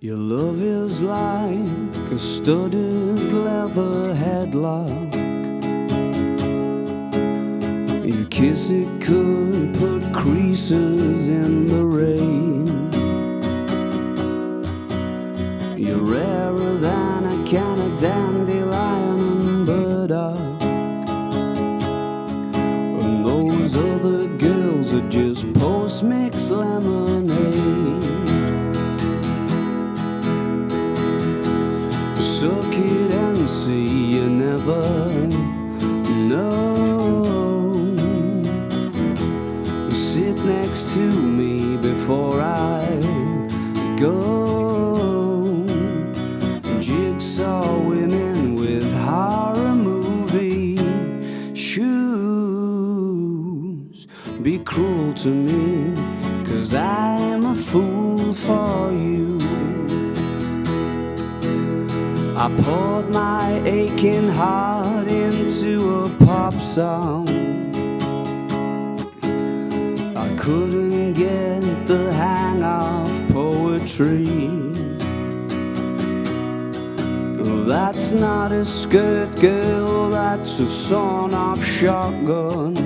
Your love is like a studded leather headlock. Your kiss, it could put creases in the rain. You're rarer than a can of dandelion and burdock. And those other girls are just post-mix lemonade. Suck it and see, you never know. Sit next to me before I go. Jigsaw women with horror movie shoes. Be cruel to me, 'cause I'm a fool for you. I poured my aching heart into a pop song. I couldn't get the hang of poetry. That's not a skirt, girl, that's a sawn-off shotgun.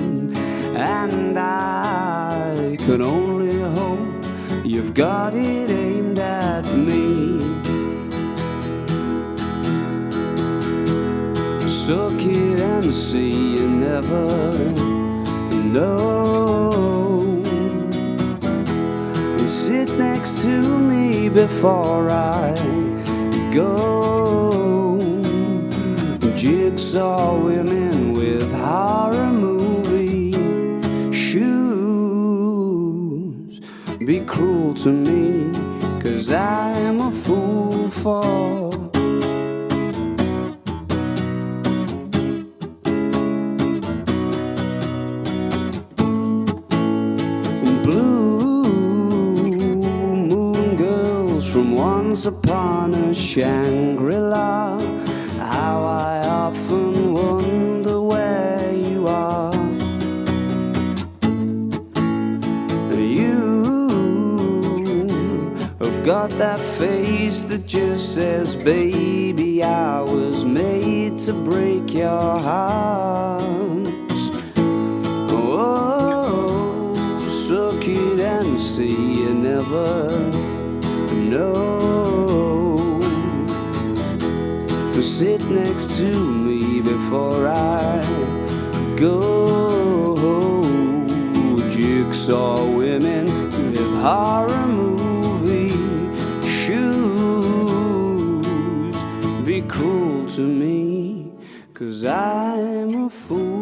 And I can only hope you've got it aimed at me. Suck it and see, you never know. Sit next to me before I go. Jigsaw women with horror movie shoes. Be cruel to me, 'cause I'm a fool for from once upon a Shangri-La. How I often wonder where you are. You have got that face that just says, baby, I was made to break your heart. Oh, suck it and see, you never know. To sit next to me before I go. Jigsaw women with horror movie shoes. Be cruel to me, 'cause I'm a fool